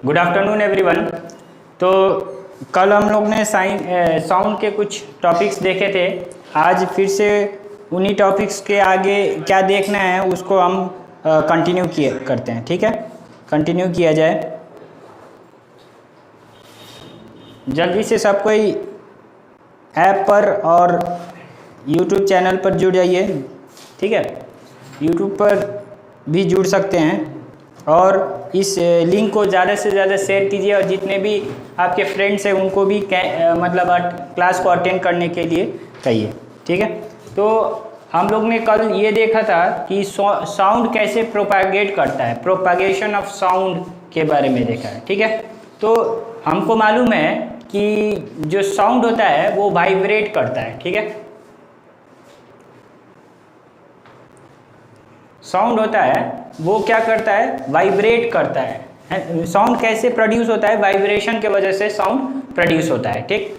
Good afternoon everyone. तो कल हम लोग ने साउंड के कुछ टॉपिक्स देखे थे। आज फिर से उन्हीं टॉपिक्स के आगे क्या देखना है उसको हम कंटिन्यू करते हैं। ठीक है, कंटिन्यू किया जाए। जल्दी से सब कोई ऐप पर और यूट्यूब चैनल पर जुड़ जाइए। ठीक है, यूट्यूब पर भी जुड़ सकते हैं और इस लिंक को ज़्यादा से ज़्यादा शेयर कीजिए और जितने भी आपके फ्रेंड्स हैं उनको भी मतलब क्लास को अटेंड करने के लिए कहिए। ठीक है, तो हम लोग ने कल ये देखा था कि साउंड कैसे प्रोपागेट करता है, प्रोपागेशन ऑफ साउंड के बारे में देखा है। ठीक है, तो हमको मालूम है कि जो साउंड होता है वो वाइब्रेट करता है। ठीक है, साउंड होता है वो क्या करता है, वाइब्रेट करता है। साउंड कैसे प्रोड्यूस होता है, वाइब्रेशन के वजह से साउंड प्रोड्यूस होता है। ठीक,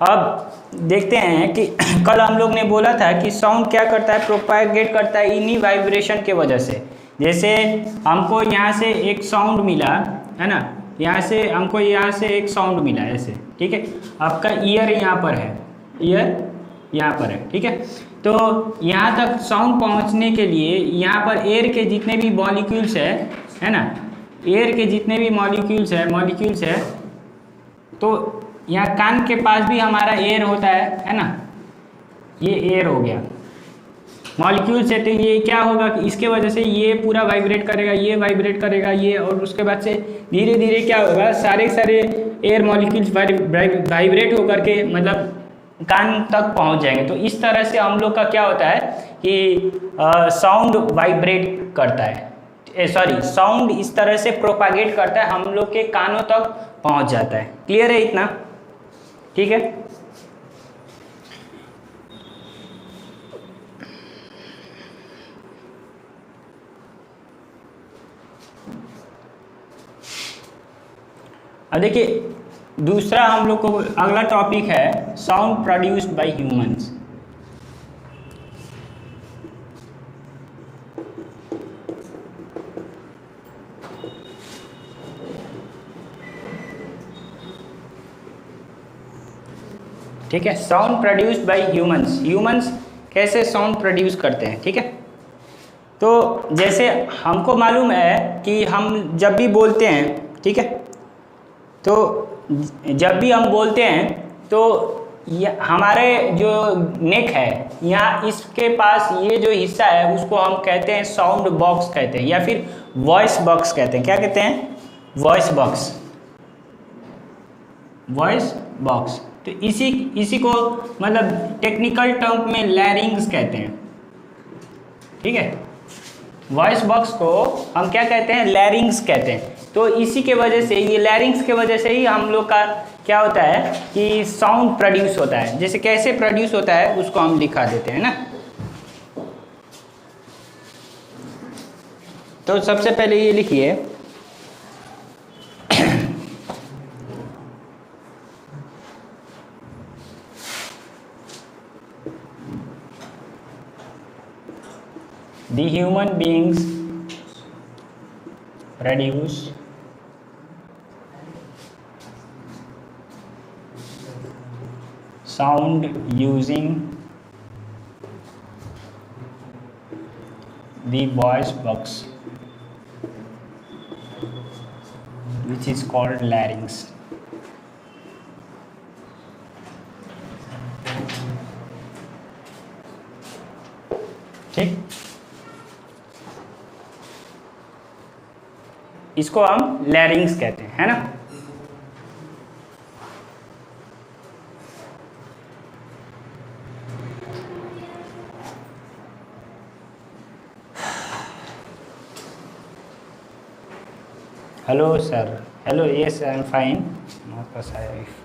अब देखते हैं कि कल हम लोग ने बोला था कि साउंड क्या करता है, प्रोपागेट करता है इन्हीं वाइब्रेशन के वजह से। जैसे हमको यहाँ से एक साउंड मिला है ना, यहाँ से हमको यहाँ से एक साउंड मिला ऐसे। ठीक है, आपका ईयर यहाँ पर है, ईयर यहाँ पर है। ठीक है, तो यहाँ तक साउंड पहुँचने के लिए यहाँ पर एयर के जितने भी मॉलिक्यूल्स है ना, एयर के जितने भी मॉलिक्यूल्स है, तो यहाँ कान के पास भी हमारा एयर होता है ना, ये एयर हो गया मॉलिक्यूल्स है। तो ये क्या होगा कि इसके वजह से ये पूरा वाइब्रेट करेगा, ये वाइब्रेट करेगा ये, और उसके बाद से धीरे धीरे क्या होगा, सारे एयर मॉलिक्यूल्स वाइब्रेट होकर के मतलब कान तक पहुंच जाएंगे। तो इस तरह से हम लोग का क्या होता है कि साउंड वाइब्रेट करता है, साउंड इस तरह से प्रोपागेट करता है, हम लोग के कानों तक पहुंच जाता है। क्लियर है इतना? ठीक है, अब देखिए दूसरा हम लोग को अगला टॉपिक है साउंड प्रोड्यूस्ड बाय ह्यूमंस। ठीक है, sound produced by humans, humans कैसे साउंड प्रोड्यूस करते हैं। ठीक है, तो जैसे हमको मालूम है कि हम जब भी बोलते हैं, ठीक है, तो जब भी हम बोलते हैं तो हमारे जो नेक है यहाँ, इसके पास ये जो हिस्सा है उसको हम कहते हैं साउंड बॉक्स कहते हैं, या फिर वॉइस बॉक्स कहते हैं। क्या कहते हैं? Voice box, voice box. तो इसी को मतलब टेक्निकल टर्म में लैरिंग्स कहते हैं। ठीक है, वॉइस बॉक्स को हम क्या कहते हैं, लैरिंग्स कहते हैं। तो इसी के वजह से, ये लैरिंग्स के वजह से ही हम लोग का क्या होता है कि साउंड प्रोड्यूस होता है। जैसे कैसे प्रोड्यूस होता है उसको हम दिखा देते हैं ना। तो सबसे पहले ये लिखिए the human beings produce sound using the voice box which is called larynx. ठीक, इसको हम लैरिंग्स कहते हैं, है ना। Hello sir, hello, yes I am fine, not safe.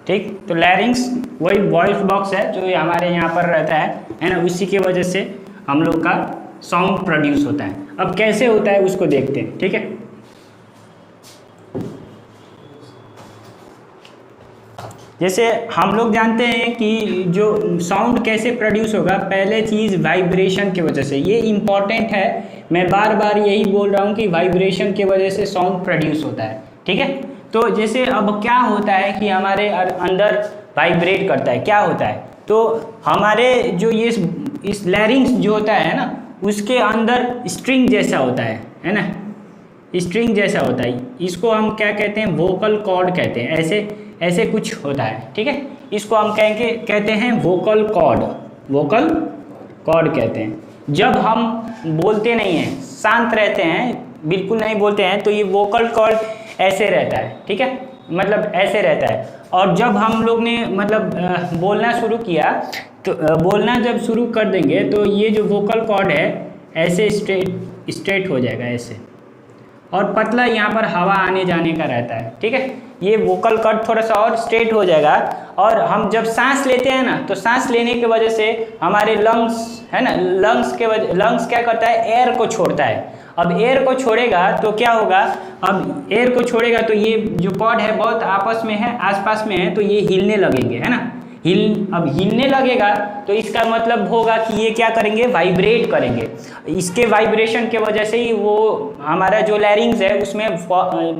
ठीक। तो लैरिंग्स वही वॉइस बॉक्स है जो हमारे यहाँ पर रहता है ना, उसी की वजह से हम लोग का साउंड प्रोड्यूस होता है। अब कैसे होता है उसको देखते हैं, ठीक है। जैसे हम लोग जानते हैं कि जो साउंड कैसे प्रोड्यूस होगा, पहले चीज़ वाइब्रेशन की वजह से, ये इम्पॉर्टेंट है, मैं बार बार यही बोल रहा हूँ कि वाइब्रेशन की वजह से साउंड प्रोड्यूस होता है, ठीक है। तो जैसे अब क्या होता है कि हमारे अंदर वाइब्रेट करता है, क्या होता है, तो हमारे जो ये इस लैरिंग्स जो होता है ना, उसके अंदर स्ट्रिंग जैसा होता है ना, स्ट्रिंग जैसा होता है, इसको हम क्या कहते हैं, वोकल कॉर्ड कहते हैं, ऐसे ऐसे कुछ होता है, ठीक है। इसको हम कहते हैं वोकल कॉर्ड, वोकल कॉर्ड कहते हैं। जब हम बोलते नहीं हैं, शांत रहते हैं, बिल्कुल नहीं बोलते हैं, तो ये वोकल कॉर्ड ऐसे रहता है, ठीक है, मतलब ऐसे रहता है। और जब हम लोग ने मतलब बोलना शुरू किया, तो बोलना जब शुरू कर देंगे तो ये जो वोकल कॉर्ड है ऐसे स्ट्रेट हो जाएगा ऐसे, और पतला यहाँ पर हवा आने जाने का रहता है, ठीक है। ये वोकल कॉर्ड थोड़ा सा और स्ट्रेट हो जाएगा, और हम जब सांस लेते हैं ना, तो सांस लेने की वजह से हमारे लंग्स है ना, लंग्स क्या करता है, एयर को छोड़ता है। अब एयर को छोड़ेगा तो क्या होगा, अब एयर को छोड़ेगा तो ये जो कॉर्ड है बहुत आपस में है, आसपास में है, तो ये हिलने लगेंगे, है ना। अब हिलने लगेगा तो इसका मतलब होगा कि ये क्या करेंगे, वाइब्रेट करेंगे। इसके वाइब्रेशन के वजह से ही वो हमारा जो लैरिंग्स है उसमें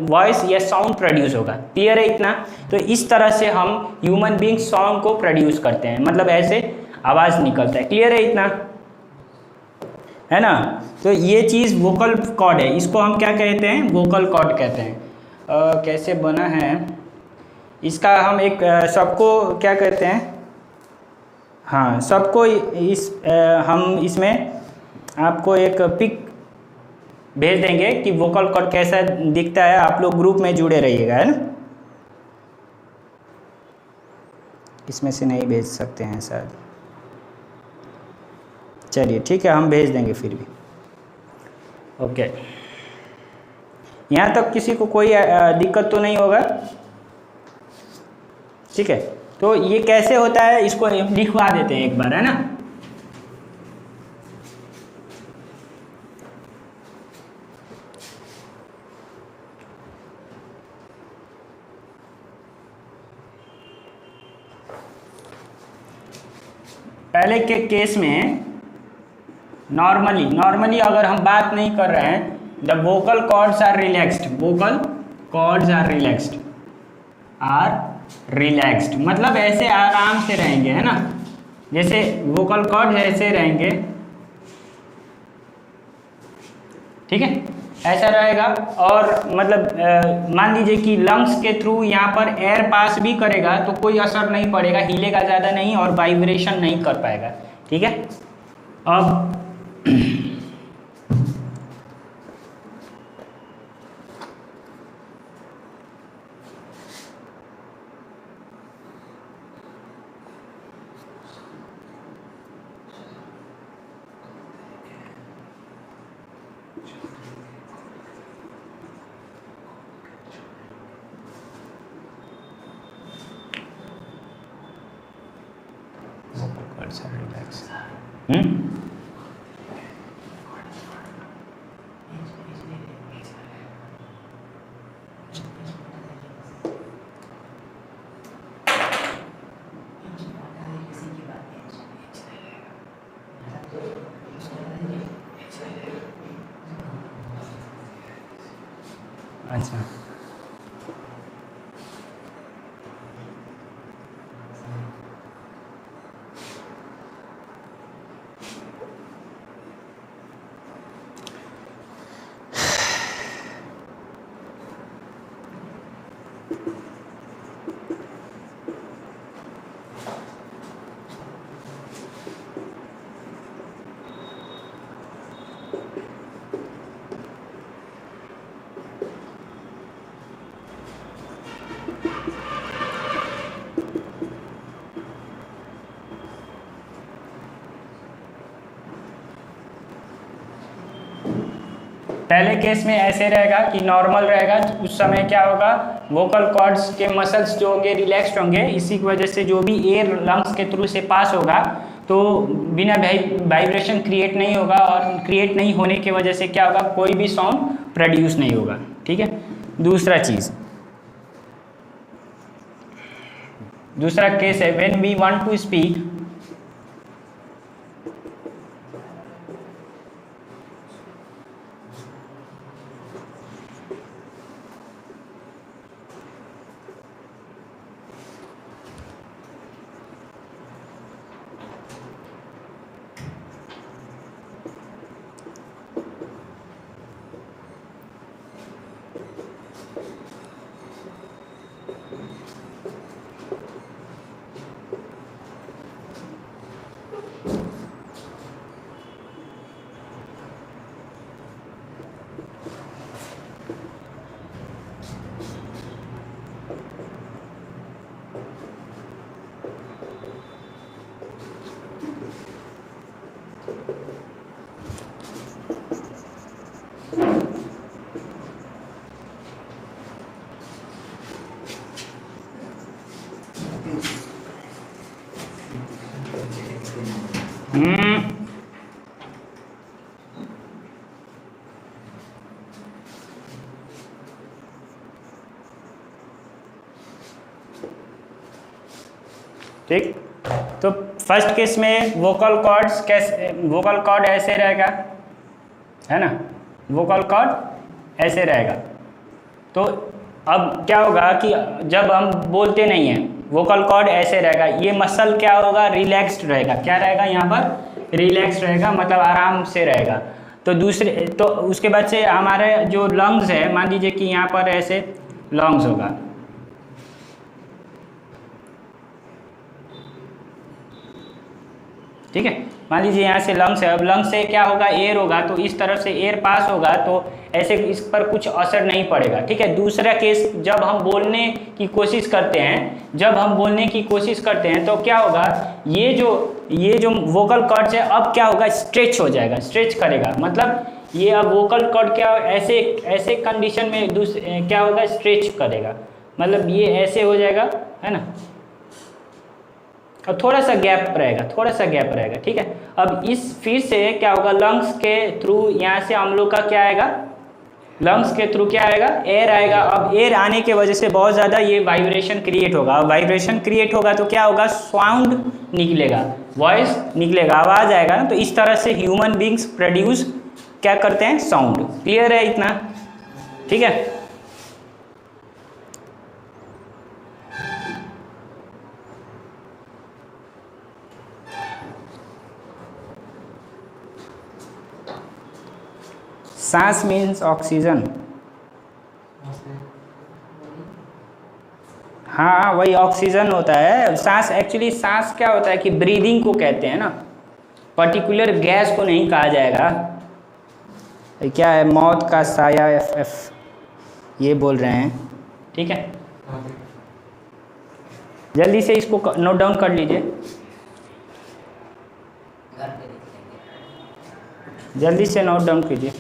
वॉइस या साउंड प्रोड्यूस होगा। क्लियर है इतना। तो इस तरह से हम ह्यूमन बीइंग साउंड को प्रोड्यूस करते हैं, मतलब ऐसे आवाज़ निकलता है। क्लियर है इतना, है ना। तो ये चीज़ वोकल कॉर्ड है, इसको हम क्या कहते हैं, वोकल कॉर्ड कहते हैं। कैसे बना है इसका, हम एक सबको क्या कहते हैं, हाँ सबको हम इसमें आपको एक पिक भेज देंगे कि वोकल कॉर्ड कैसा दिखता है। आप लोग ग्रुप में जुड़े रहिएगा, है ना। इसमें से नहीं भेज सकते हैं शायद, चलिए ठीक है, हम भेज देंगे फिर भी। ओके, यहाँ तक किसी को कोई दिक्कत तो नहीं होगा, ठीक है। तो ये कैसे होता है इसको लिखवा देते हैं एक बार, है ना। पहले के केस में नॉर्मली अगर हम बात नहीं कर रहे हैं, the vocal cords are relaxed, vocal cords are relaxed, मतलब ऐसे आराम से रहेंगे, है ना। जैसे वोकल कॉर्ड्स ऐसे रहेंगे, ठीक है, ऐसा रहेगा। और मतलब मान लीजिए कि लंग्स के थ्रू यहाँ पर एयर पास भी करेगा तो कोई असर नहीं पड़ेगा, हिलेगा ज़्यादा नहीं और वाइब्रेशन नहीं कर पाएगा, ठीक है। अब अच्छा, पहले केस में ऐसे रहेगा कि नॉर्मल रहेगा, उस समय क्या होगा, वोकल कॉर्ड्स के मसल्स जो होंगे रिलैक्स्ड होंगे, इसी की वजह से जो भी एयर लंग्स के थ्रू से पास होगा तो बिना वाइब्रेशन क्रिएट नहीं होगा, और क्रिएट नहीं होने की वजह से क्या होगा, कोई भी साउंड प्रोड्यूस नहीं होगा। ठीक है। दूसरा केस है when we want to speak, ठीक। तो फर्स्ट केस में वोकल कॉर्ड्स कैसे, वोकल कॉर्ड ऐसे रहेगा, है ना, वोकल कॉर्ड ऐसे रहेगा। तो अब क्या होगा कि जब हम बोलते नहीं हैं, वोकल कॉर्ड ऐसे रहेगा, ये मसल क्या होगा, रिलैक्स्ड रहेगा। क्या रहेगा यहाँ पर, रिलैक्स्ड रहेगा, मतलब आराम से रहेगा। तो तो उसके बाद से हमारे जो लंग्स है, मान लीजिए कि यहाँ पर ऐसे लंग्स होगा, ठीक है, मान लीजिए यहाँ से लंग्स है। अब लंग्स से क्या होगा, एयर होगा, तो इस तरफ से एयर पास होगा, तो ऐसे इस पर कुछ असर नहीं पड़ेगा। ठीक है। दूसरा केस, जब हम बोलने की कोशिश करते हैं, तो क्या होगा, ये जो वोकल कॉर्ड्स है अब क्या होगा, स्ट्रेच हो जाएगा, स्ट्रेच करेगा, मतलब ये अब वोकल कॉर्ड क्या ऐसे कंडीशन में क्या होगा, स्ट्रेच करेगा, मतलब ये ऐसे हो जाएगा, है ना, और थोड़ा सा गैप रहेगा। ठीक है। अब इस फिर से क्या होगा, लंग्स के थ्रू यहाँ से हम लोग का क्या आएगा, लंग्स के थ्रू क्या आएगा, एयर आएगा। अब एयर आने के वजह से बहुत ज़्यादा ये वाइब्रेशन क्रिएट होगा। अब वाइब्रेशन क्रिएट होगा तो क्या होगा, साउंड निकलेगा, वॉइस निकलेगा, आवाज़ आएगा ना। तो इस तरह से ह्यूमन बींग्स प्रोड्यूस क्या करते हैं, साउंड। क्लियर है इतना? ठीक है। सांस मीन्स ऑक्सीजन। हाँ, वही ऑक्सीजन होता है। सांस एक्चुअली, सांस क्या होता है कि ब्रीदिंग को कहते हैं ना, पर्टिकुलर गैस को नहीं कहा जाएगा। क्या है, मौत का साया FF ये बोल रहे हैं। ठीक है, जल्दी से इसको नोट डाउन कर लीजिए, जल्दी से नोट डाउन कीजिए।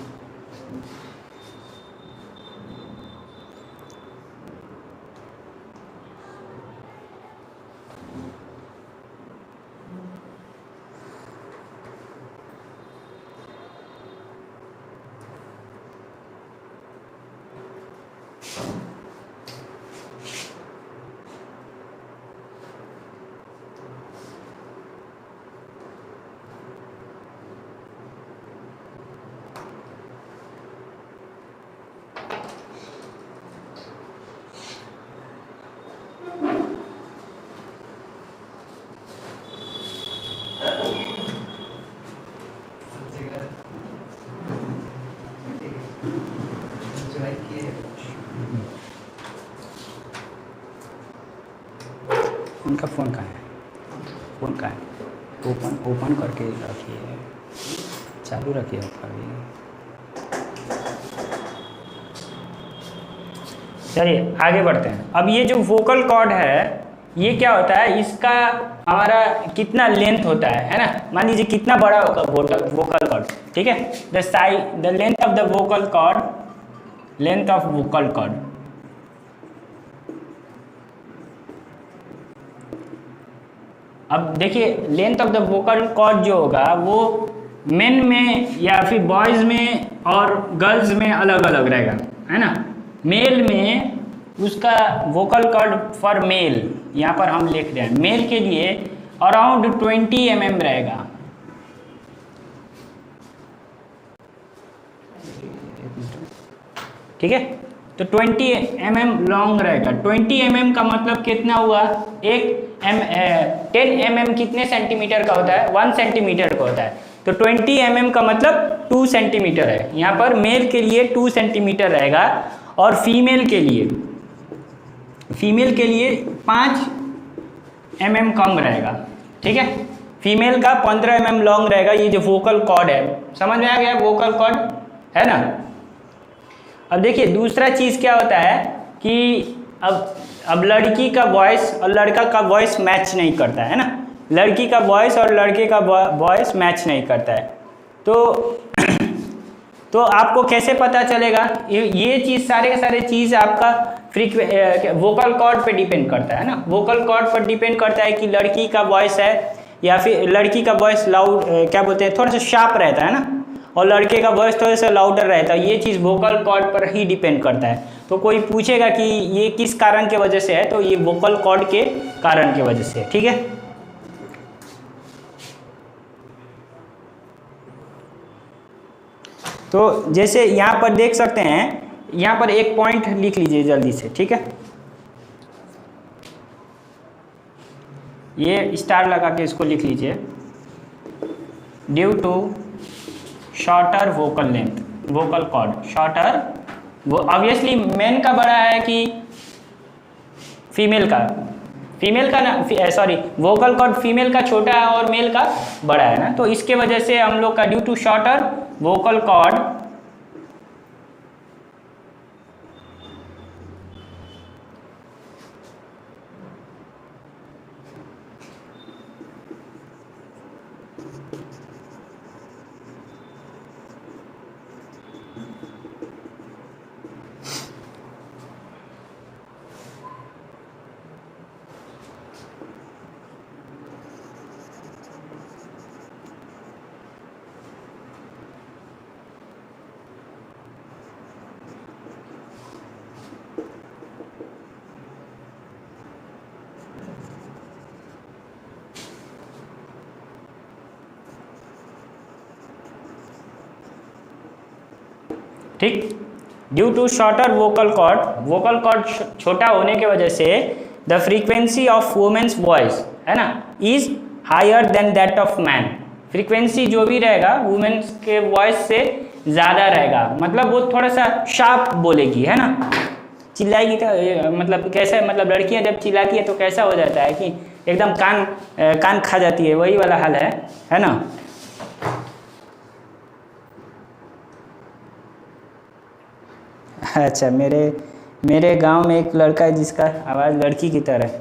उनका फ़ोन कहाँ है, फ़ोन कहाँ है, ओपन करके रखिए, चालू रखिए आपका भी। चलिए आगे बढ़ते हैं। अब ये जो वोकल कॉर्ड है, ये क्या होता है, इसका हमारा कितना लेंथ होता है ना, मान लीजिए कितना बड़ा होगा वोकल कॉर्ड, ठीक है। The length of the vocal cord, length of vocal cord, अब देखिए length of the vocal cord जो होगा वो मेन में या फिर बॉयज़ में और गर्ल्स में अलग अलग रहेगा, है ना। मेल में उसका वोकल कॉर्ड फॉर मेल, यहाँ पर हम लिख रहे हैं मेल के लिए अराउंड 20 mm रहेगा, ठीक है। तो 20 mm लॉन्ग रहेगा। 20 mm का मतलब कितना हुआ, 10 mm कितने सेंटीमीटर का होता है, 1 सेंटीमीटर का होता है। तो 20 mm का मतलब 2 सेंटीमीटर है। यहाँ पर मेल के लिए 2 सेंटीमीटर रहेगा और फीमेल के लिए 5 mm कम रहेगा, ठीक है। फीमेल का 15 mm लॉन्ग रहेगा। ये जो वोकल कॉर्ड है, समझ में आ गया, वोकल कॉर्ड है ना। अब देखिए दूसरा चीज़ क्या होता है कि अब लड़की का वॉइस और लड़का का वॉइस मैच नहीं करता है ना, लड़की का वॉइस और लड़के का वॉइस मैच नहीं करता है। तो आपको कैसे पता चलेगा, ये चीज़ सारे के सारे चीज़ आपका वोकल कॉर्ड पे डिपेंड करता है ना। वोकल कॉर्ड पर डिपेंड करता है कि लड़की का वॉइस है या फिर लड़की का वॉइस लाउड, क्या बोलते हैं, थोड़ा सा शार्प रहता है ना, और लड़के का वॉइस थोड़ा सा लाउडर रहता है। ये चीज़ वोकल कॉर्ड पर ही डिपेंड करता है। तो कोई पूछेगा कि ये किस कारण के वजह से है, तो ये वोकल कॉर्ड के कारण के वजह से है, ठीक है। तो जैसे यहाँ पर देख सकते हैं, यहाँ पर एक पॉइंट लिख लीजिए जल्दी से, ठीक है। ये स्टार लगा के इसको लिख लीजिए, due to shorter vocal length, vocal cord shorter, वो ऑब्वियसली मेन का बड़ा है कि फीमेल का ना, सॉरी वोकल कॉर्ड फीमेल का छोटा है और मेल का बड़ा है ना। तो इसके वजह से हम लोग का due to shorter vocal cord ठीक, due to shorter vocal cord छोटा होने की वजह से the frequency of women's voice, है ना, is higher than that of man. Frequency जो भी रहेगा वुमेन्स के वॉइस से ज़्यादा रहेगा, मतलब वो थोड़ा सा शार्प बोलेगी, है ना। चिल्लाएगी तो मतलब कैसा, मतलब लड़कियां जब चिल्लाती है तो कैसा हो जाता है कि एकदम कान खा जाती है, वही वाला हाल है ना। अच्छा, मेरे गांव में एक लड़का है जिसका आवाज़ लड़की की तरह है।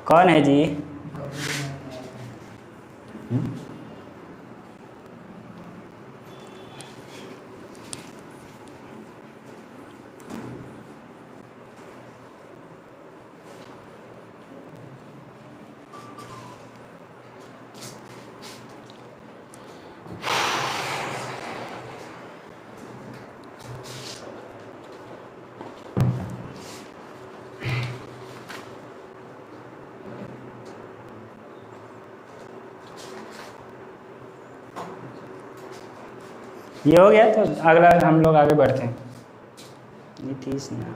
कौन है जी? ये हो गया तो अगला हम लोग आगे बढ़ते हैं। नीतीश ना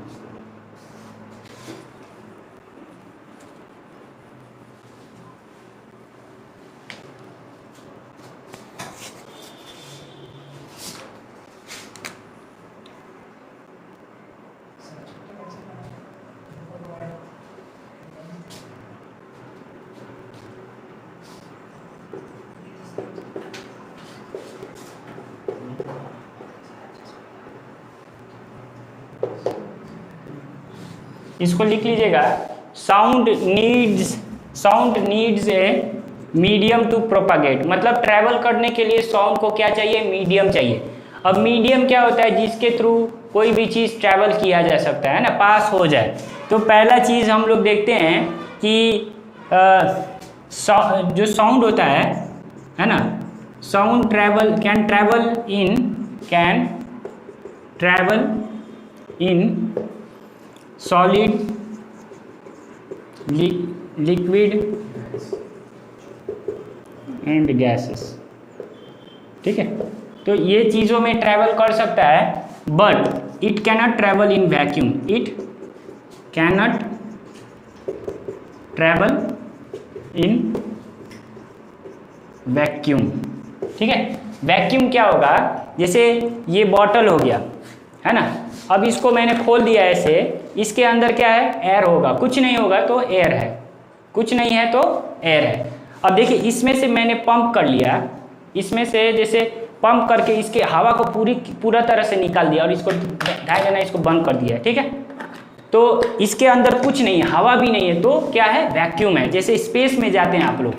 इसको लिख लीजिएगा, sound needs a medium to propagate, मतलब ट्रैवल करने के लिए साउंड को क्या चाहिए, मीडियम चाहिए। अब मीडियम क्या होता है, जिसके थ्रू कोई भी चीज़ ट्रैवल किया जा सकता है ना, पास हो जाए। तो पहला चीज़ हम लोग देखते हैं कि जो साउंड होता है ना, sound can travel in solid, liquid and gases. ठीक है, तो ये चीज़ों में ट्रैवल कर सकता है, but it cannot travel in vacuum. It cannot travel in vacuum. ठीक है, वैक्यूम क्या होगा, जैसे ये बॉटल हो गया है ना, अब इसको मैंने खोल दिया ऐसे, इसके अंदर क्या है, एयर होगा, कुछ नहीं होगा तो एयर है, कुछ नहीं है तो एयर है। अब देखिए इसमें से मैंने पंप कर लिया, इसमें से जैसे पंप करके इसके हवा को पूरा तरह से निकाल दिया और इसको ढाई लेना, इसको बंद कर दिया। ठीक है, तो इसके अंदर कुछ नहीं है, हवा भी नहीं है, तो क्या है, वैक्यूम है। जैसे स्पेस में जाते हैं आप लोग,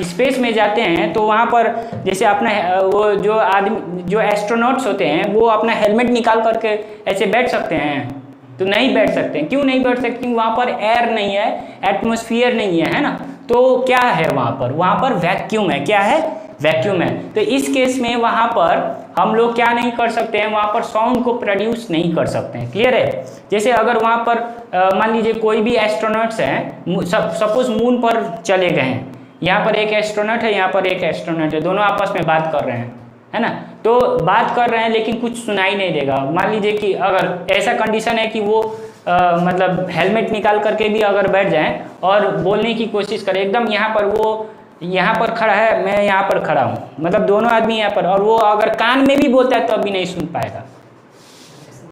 स्पेस में जाते हैं तो वहाँ पर जैसे अपना वो जो एस्ट्रोनॉट्स होते हैं वो अपना हेलमेट निकाल करके ऐसे बैठ सकते हैं, तो नहीं बैठ सकते। क्यों नहीं बैठ सकते, क्योंकि वहाँ पर एयर नहीं है, एटमॉस्फेयर नहीं है ना, तो क्या है वहाँ पर वैक्यूम है। क्या है, वैक्यूम है। तो इस केस में वहाँ पर हम लोग क्या नहीं कर सकते हैं, वहाँ पर साउंड को प्रोड्यूस नहीं कर सकते हैं। क्लियर है, जैसे अगर वहाँ पर मान लीजिए कोई भी एस्ट्रोनॉट्स हैं, सपोज मून पर चले गए हैं, यहाँ पर एक एस्ट्रोनॉट है, यहाँ पर एक एस्ट्रोनॉट है, दोनों आपस में बात कर रहे हैं, है ना, तो बात कर रहे हैं लेकिन कुछ सुनाई नहीं देगा। मान लीजिए कि अगर ऐसा कंडीशन है कि वो मतलब हेलमेट निकाल करके भी अगर बैठ जाएं और बोलने की कोशिश करें, एकदम यहाँ पर वो यहाँ पर खड़ा है, मैं यहाँ पर खड़ा हूँ, मतलब दोनों आदमी यहाँ पर, और वो अगर कान में भी बोलता है तो अभी नहीं सुन पाएगा।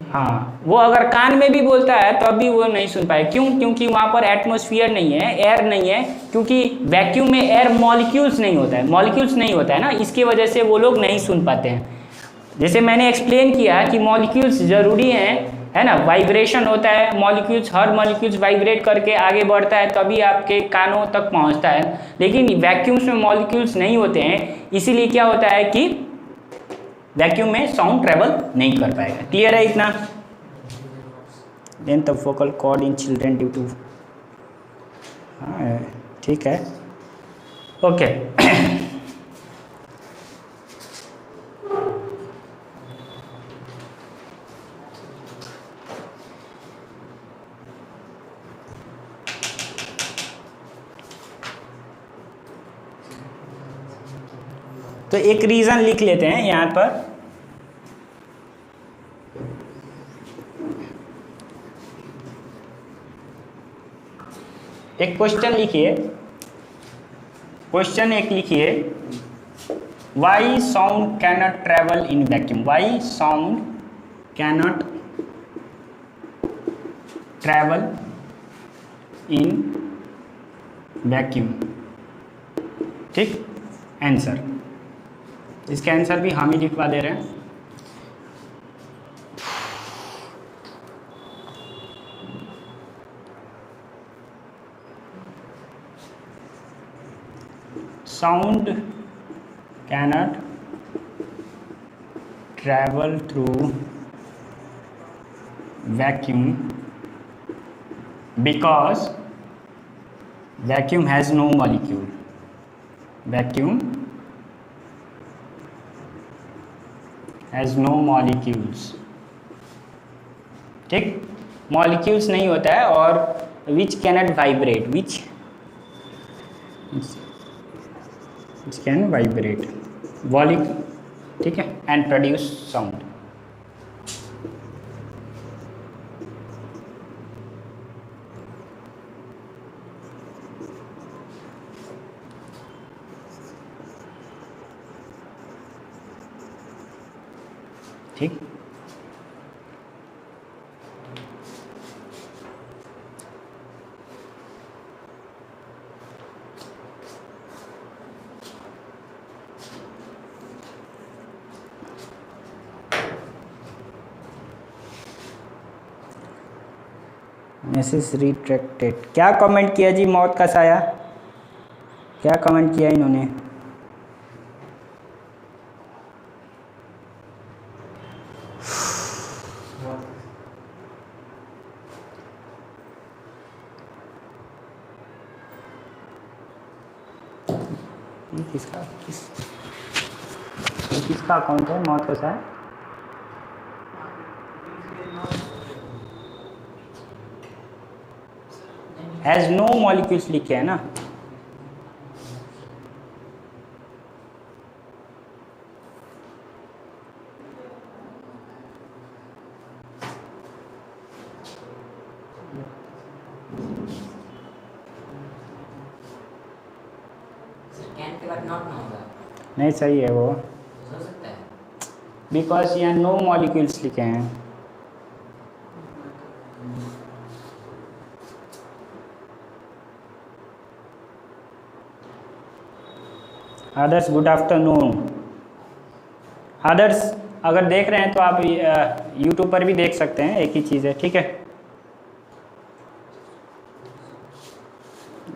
हाँ, वो अगर कान में भी बोलता है तो अभी वो नहीं सुन पाएगा। क्यों, क्योंकि वहाँ पर एटमॉस्फेयर नहीं है, एयर नहीं है, क्योंकि वैक्यूम में एयर मॉलिक्यूल्स नहीं होता है ना, इसकी वजह से वो लोग नहीं सुन पाते हैं। जैसे मैंने एक्सप्लेन किया कि मॉलिक्यूल्स ज़रूरी हैं, है ना, वाइब्रेशन होता है, मॉलिक्यूल्स, हर मॉलिक्यूल्स वाइब्रेट करके आगे बढ़ता है तभी आपके कानों तक पहुंचता है, लेकिन वैक्यूम्स में मॉलिक्यूल्स नहीं होते हैं, इसीलिए क्या होता है कि वैक्यूम में साउंड ट्रेवल नहीं कर पाएगा। क्लियर है इतना? Length of vocal cord in children due to, हाँ ठीक है, ओके। तो एक रीज़न लिख लेते हैं यहाँ पर, एक क्वेश्चन लिखिए, क्वेश्चन एक लिखिए, Y sound cannot travel in vacuum, Y sound cannot travel in vacuum. ठीक, आंसर, इसका आंसर भी हम ही लिखवा दे रहे हैं। Sound cannot travel through vacuum because vacuum has no molecule. Vacuum has no molecules. ठीक, मॉलिक्यूल्स नहीं होता है, और which cannot vibrate, which can vibrate, ठीक है, and produce sound। ठीक, मैसेज रिट्रैक्टेड, क्या कमेंट किया जी मौत का साया, क्या कमेंट किया इन्होंने? किसका अकाउंट है मौत का साया? हैज़ नो मॉलिक्यूल्स लिखे हैं ना। नहीं सही है वो, बिकॉज यहाँ नो मॉलिक्यूल्स लिखे हैं। आदर्श गुड आफ्टरनून। आदर्श अगर देख रहे हैं तो आप यूट्यूब पर भी देख सकते हैं, एक ही चीज़ है, ठीक है।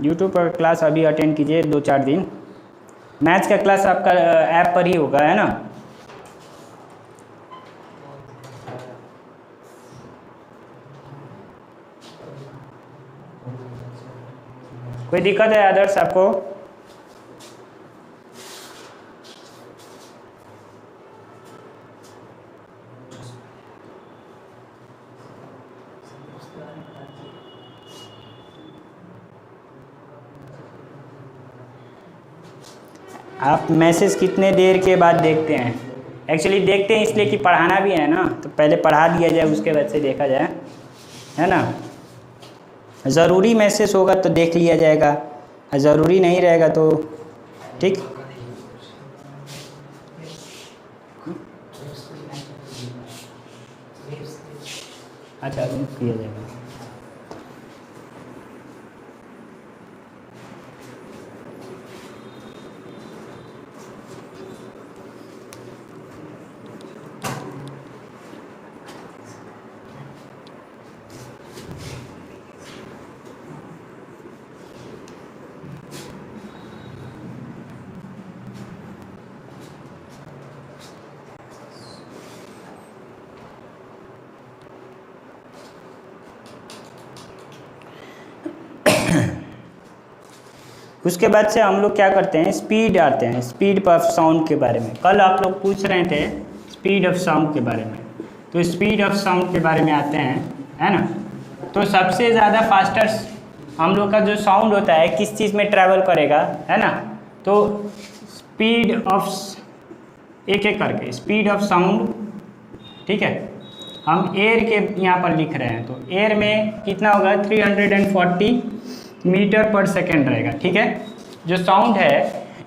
यूट्यूब पर क्लास अभी अटेंड कीजिए 2-4 दिन। मैथ्स का क्लास आपका ऐप पर ही होगा, है ना। कोई दिक्कत है आदर्श आपको? आप मैसेज कितने देर के बाद देखते हैं? एक्चुअली देखते हैं इसलिए कि पढ़ाना भी है ना, तो पहले पढ़ा दिया जाए उसके बाद से देखा जाए, है ना। ज़रूरी मैसेज होगा तो देख लिया जाएगा, ज़रूरी नहीं रहेगा तो ठीक। अच्छा किया जाएगा। उसके बाद से हम लोग क्या करते हैं, स्पीड आते हैं, स्पीड ऑफ साउंड के बारे में। कल आप लोग पूछ रहे थे स्पीड ऑफ साउंड के बारे में, तो स्पीड ऑफ साउंड के बारे में आते हैं, है ना। तो सबसे ज़्यादा फास्टेस्ट हम लोग का जो साउंड होता है किस चीज़ में ट्रैवल करेगा, है ना। तो स्पीड ऑफ, एक एक करके स्पीड ऑफ साउंड, ठीक है। हम एयर के यहाँ पर लिख रहे हैं, तो एयर में कितना होगा, 340 मीटर पर सेकेंड रहेगा, ठीक है। जो साउंड है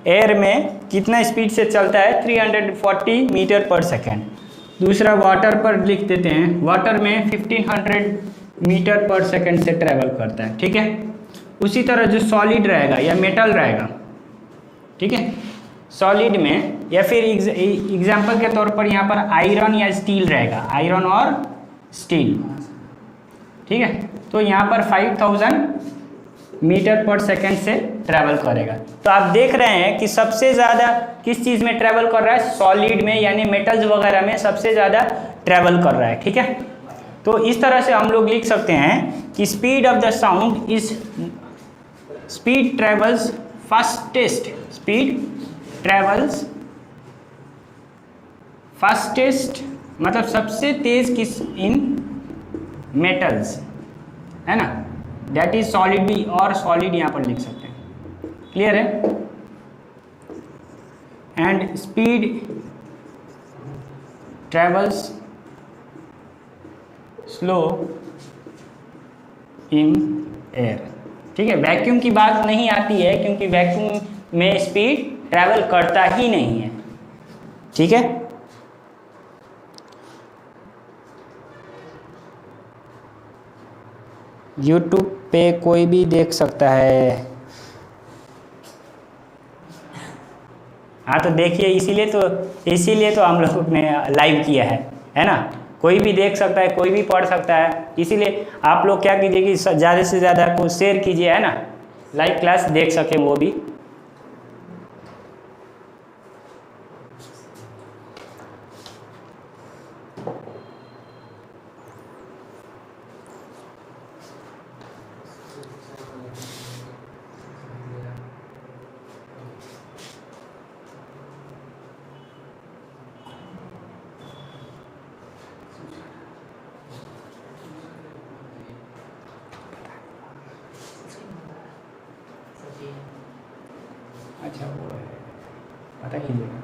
एयर में कितना स्पीड से चलता है, 340 मीटर पर सेकेंड। दूसरा वाटर पर लिख देते हैं, वाटर में 1500 मीटर पर सेकेंड से ट्रैवल करता है, ठीक है। उसी तरह जो सॉलिड रहेगा या मेटल रहेगा, ठीक है, सॉलिड में, या फिर एग्जाम्पल के तौर पर यहाँ पर आयरन या स्टील रहेगा, आयरन और स्टील, ठीक है। तो यहाँ पर 5000 मीटर पर सेकेंड से ट्रैवल करेगा। तो आप देख रहे हैं कि सबसे ज़्यादा किस चीज़ में ट्रैवल कर रहा है, सॉलिड में, यानी मेटल्स वगैरह में सबसे ज़्यादा ट्रैवल कर रहा है, ठीक है। तो इस तरह से हम लोग लिख सकते हैं कि speed of the sound is, speed travels fastest, speed travels fastest, मतलब सबसे तेज किस, इन मेटल्स, है ना, दैट इज सॉलिड भी, और सॉलिड यहाँ पर लिख सकते हैं, क्लियर है। And speed travels slow in air, ठीक है। वैक्यूम की बात नहीं आती है क्योंकि वैक्यूम में स्पीड ट्रैवल करता ही नहीं है, ठीक है। YouTube पे कोई भी देख सकता है, हाँ तो देखिए, इसीलिए तो हम लोग ने लाइव किया है ना। कोई भी देख सकता है, कोई भी पढ़ सकता है। इसीलिए आप लोग क्या कीजिए कि ज़्यादा से ज़्यादा को शेयर कीजिए, है ना, लाइव क्लास देख सकें वो भी। अच्छा वो है, पता कीजिएगा।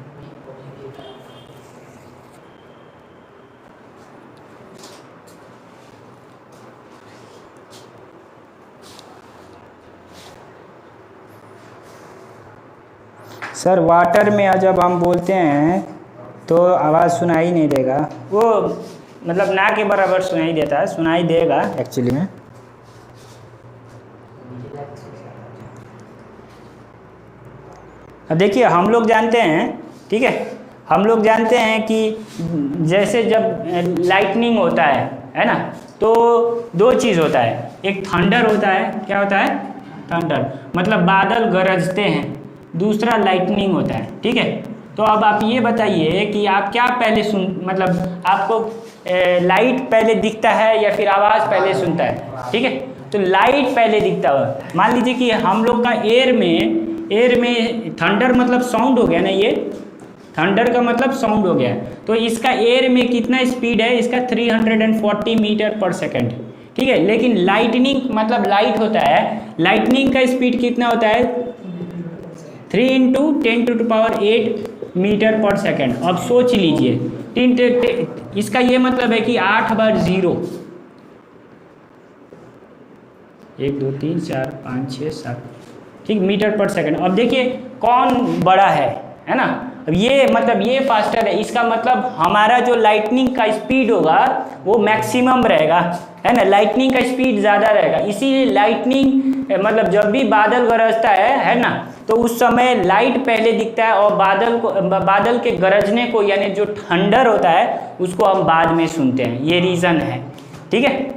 सर वाटर में जब हम बोलते हैं तो आवाज़ सुनाई नहीं देगा, वो मतलब ना के बराबर सुनाई देता है, सुनाई देगा एक्चुअली में। अब देखिए हम लोग जानते हैं, ठीक है, हम लोग जानते हैं कि जैसे जब लाइटनिंग होता है ना, तो दो चीज़ होता है, एक थंडर होता है, क्या होता है, थंडर मतलब बादल गरजते हैं, दूसरा लाइटनिंग होता है, ठीक है। तो अब आप ये बताइए कि आप क्या पहले मतलब आपको लाइट पहले दिखता है या फिर आवाज़ पहले सुनता है, ठीक है। तो लाइट पहले दिखता है। मान लीजिए कि हम लोग का एयर में थंडर मतलब साउंड हो गया ना, ये थंडर का मतलब साउंड हो गया। तो इसका एयर में कितना स्पीड है, इसका 340 मीटर पर सेकंड, ठीक है। लेकिन लाइटनिंग मतलब लाइट होता है, लाइटनिंग का स्पीड कितना होता है, 3 × 10⁸ मीटर पर सेकंड। अब सोच लीजिए, इसका ये मतलब है कि 8 बार 0, 1 2 3 4 5 6 7, ठीक, मीटर पर सेकंड। अब देखिए कौन बड़ा है ना। अब ये मतलब ये फास्टर है, इसका मतलब हमारा जो लाइटनिंग का स्पीड होगा वो मैक्सिमम रहेगा, है ना, लाइटनिंग का स्पीड ज़्यादा रहेगा। इसीलिए लाइटनिंग मतलब जब भी बादल गरजता है ना, तो उस समय लाइट पहले दिखता है और बादल के गरजने को यानी जो थंडर होता है उसको हम बाद में सुनते हैं। ये रीज़न है, ठीक है।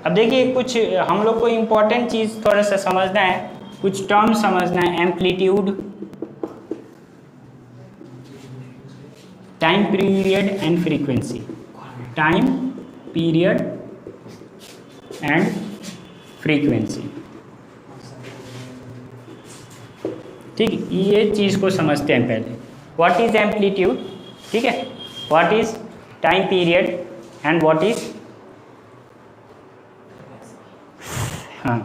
अब देखिए कुछ हम लोग को इम्पोर्टेंट चीज़ थोड़ा सा समझना है, कुछ टर्म समझना है। Amplitude, time period and frequency, time period and frequency, ठीक, ये चीज़ को समझते हैं पहले। व्हाट इज एम्पलीट्यूड, ठीक है, what is time period and what is, हाँ,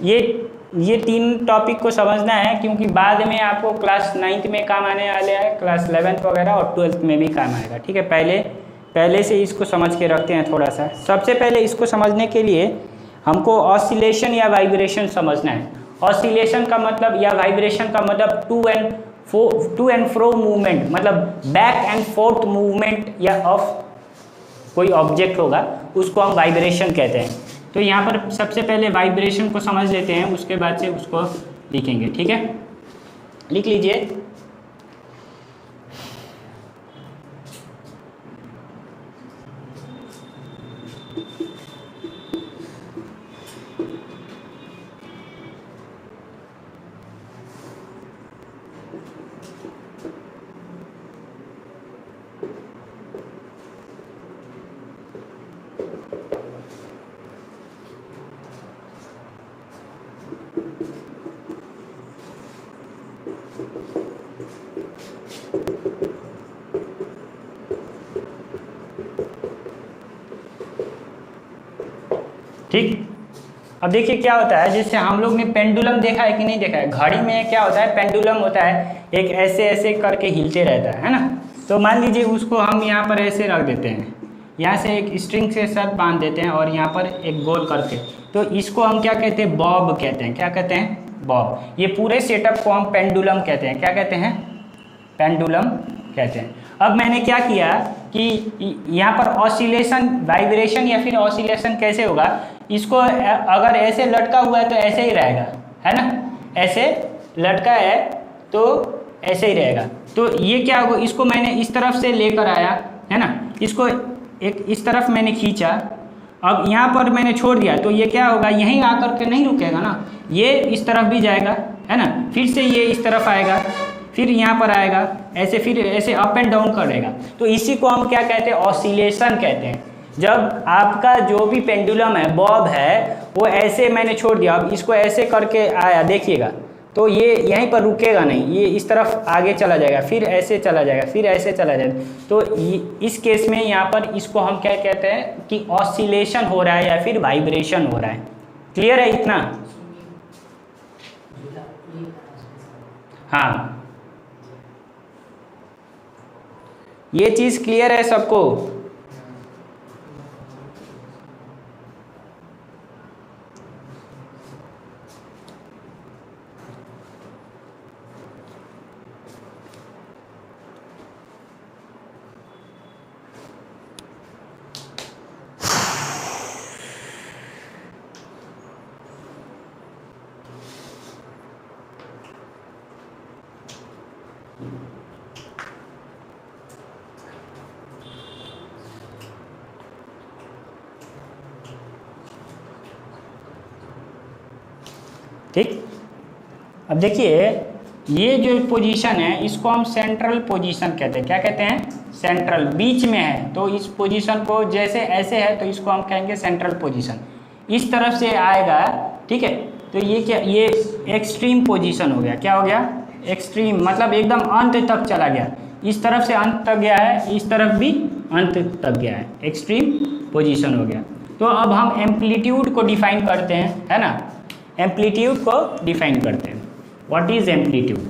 ये तीन टॉपिक को समझना है, क्योंकि बाद में आपको क्लास 9th में काम आने वाले हैं, क्लास 11th वगैरह और 12th में भी काम आएगा, ठीक है। पहले से इसको समझ के रखते हैं थोड़ा सा। सबसे पहले इसको समझने के लिए हमको ऑसिलेशन या वाइब्रेशन समझना है। ऑसिलेशन का मतलब या वाइब्रेशन का मतलब टू एंड फ्रो मूवमेंट, मतलब बैक एंड फोर्थ मूवमेंट या ऑफ कोई ऑब्जेक्ट होगा, उसको हम वाइब्रेशन कहते हैं। तो यहाँ पर सबसे पहले वाइब्रेशन को समझ लेते हैं, उसके बाद से उसको लिखेंगे, ठीक है। लिख लीजिए, ठीक। अब देखिए क्या होता है, जैसे हम लोग ने पेंडुलम देखा है कि नहीं देखा है, घड़ी में क्या होता है, पेंडुलम होता है एक ऐसे ऐसे करके हिलते रहता है ना। तो मान लीजिए उसको हम यहाँ पर ऐसे रख देते हैं, यहाँ से एक स्ट्रिंग से साथ बांध देते हैं और यहाँ पर एक गोल करके, तो इसको हम क्या कहते हैं, बॉब कहते हैं। क्या कहते हैं, बॉब। ये पूरे सेटअप को हम पेंडुलम कहते हैं। क्या कहते हैं, पेंडुलम कहते हैं। अब मैंने क्या किया कि यहाँ पर ऑसिलेशन, वाइब्रेशन या फिर ऑसिलेशन कैसे होगा, इसको अगर ऐसे लटका हुआ है तो ऐसे ही रहेगा, है ना। ऐसे लटका है तो ऐसे ही रहेगा। तो ये क्या होगा, इसको मैंने इस तरफ से लेकर आया, है ना, इसको एक इस तरफ मैंने खींचा, अब यहाँ पर मैंने छोड़ दिया, तो ये क्या होगा, यहीं आकर के नहीं रुकेगा ना, ये इस तरफ भी जाएगा, है ना, फिर से ये इस तरफ आएगा, फिर यहाँ पर आएगा, ऐसे फिर ऐसे अप एंड डाउन करेगा। तो इसी को हम क्या कहते हैं, ऑसिलेशन कहते हैं। जब आपका जो भी पेंडुलम है, बॉब है, वो ऐसे मैंने छोड़ दिया, अब इसको ऐसे करके आया, देखिएगा, तो ये यहीं पर रुकेगा नहीं, ये इस तरफ आगे चला जाएगा, फिर ऐसे चला जाएगा, फिर ऐसे चला जाएगा। तो इस केस में यहाँ पर इसको हम क्या कहते हैं कि ऑसिलेशन हो रहा है या फिर वाइब्रेशन हो रहा है। क्लियर है इतना? हाँ, ये चीज़ क्लियर है सबको? ठीक। अब देखिए ये जो पोजीशन है इसको हम सेंट्रल पोजीशन कहते हैं। क्या कहते हैं, सेंट्रल, बीच में है, तो इस पोजीशन को जैसे ऐसे है तो इसको हम कहेंगे सेंट्रल पोजीशन। इस तरफ से आएगा, ठीक है, तो ये क्या, ये एक्सट्रीम पोजीशन हो गया। क्या हो गया, एक्सट्रीम, मतलब एकदम अंत तक चला गया, इस तरफ से अंत तक गया है, इस तरफ भी अंत तक गया है, एक्सट्रीम पोजीशन हो गया। तो अब हम एम्पलीट्यूड को डिफाइन करते हैं, है ना, एम्पलीट्यूड को डिफाइन करते हैं। What is amplitude?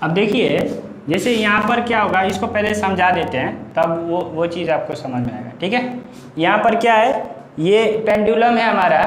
अब देखिए जैसे यहाँ पर क्या होगा, इसको पहले समझा देते हैं तब वो चीज़ आपको समझ में आएगा। ठीक है, यहाँ पर क्या है, ये पेंडुलम है हमारा,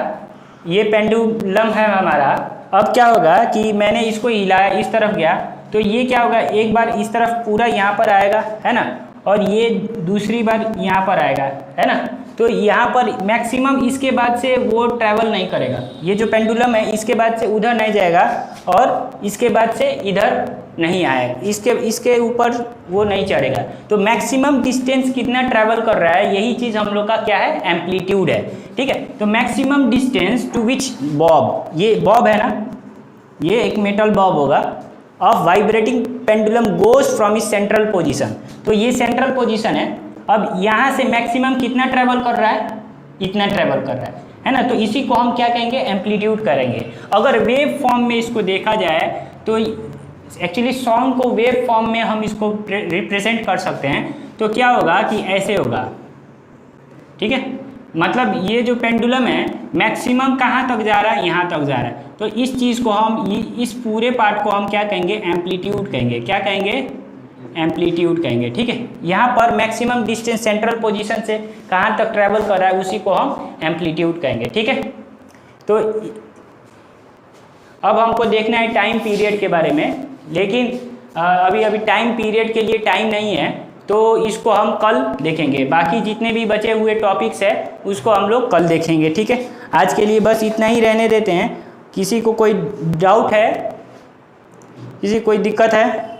ये पेंडुलम है हमारा। अब क्या होगा कि मैंने इसको हिलाया, इस तरफ गया, तो ये क्या होगा, एक बार इस तरफ पूरा यहाँ पर आएगा, है ना, और ये दूसरी बार यहाँ पर आएगा, है ना। तो यहाँ पर मैक्सिमम इसके बाद से वो ट्रैवल नहीं करेगा, ये जो पेंडुलम है इसके बाद से उधर नहीं जाएगा और इसके बाद से इधर नहीं आएगा, इसके ऊपर वो नहीं चढ़ेगा। तो मैक्सिमम डिस्टेंस कितना ट्रैवल कर रहा है, यही चीज़ हम लोग का क्या है, एम्पलीट्यूड है। ठीक है, तो maximum distance to which bob, ये बॉब है ना, ये एक मेटल बॉब होगा, of vibrating pendulum goes from इस सेंट्रल पोजीशन। तो ये सेंट्रल पोजीशन है। अब यहाँ से मैक्सिमम कितना ट्रैवल कर रहा है, इतना ट्रेवल कर रहा है ना। तो इसी को हम क्या कहेंगे, एम्पलीट्यूड करेंगे। अगर वेव फॉर्म में इसको देखा जाए तो एक्चुअली साउंड को वेव फॉर्म में हम इसको रिप्रेजेंट कर सकते हैं। तो क्या होगा कि ऐसे होगा, ठीक है। मतलब ये जो पेंडुलम है मैक्सिमम कहाँ तक जा रहा है, यहाँ तक जा रहा है। तो इस चीज़ को हम इस पूरे पार्ट को हम क्या कहेंगे, एम्पलीट्यूड कहेंगे। क्या कहेंगे, एम्पलीट्यूड कहेंगे, ठीक है। यहाँ पर मैक्सिमम डिस्टेंस सेंट्रल पोजीशन से कहाँ तक ट्रैवल कर रहा है उसी को हम एम्पलीट्यूड कहेंगे, ठीक है। तो अब हमको देखना है टाइम पीरियड के बारे में, लेकिन अभी टाइम पीरियड के लिए टाइम नहीं है, तो इसको हम कल देखेंगे। बाकी जितने भी बचे हुए टॉपिक्स है उसको हम लोग कल देखेंगे, ठीक है। आज के लिए बस इतना ही रहने देते हैं। किसी को कोई डाउट है, किसी कोई दिक्कत है?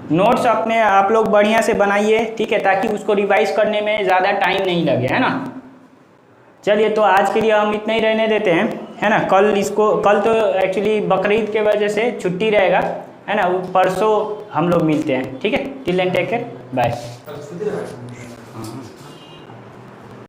नोट्स अपने आप लोग बढ़िया से बनाइए, ठीक है, ताकि उसको रिवाइज करने में ज़्यादा टाइम नहीं लगे, है ना। चलिए, तो आज के लिए हम इतना ही रहने देते हैं, है ना। कल तो एक्चुअली बकरीद के वजह से छुट्टी रहेगा, है ना। परसों हम लोग मिलते हैं, ठीक है। Till then take care, bye.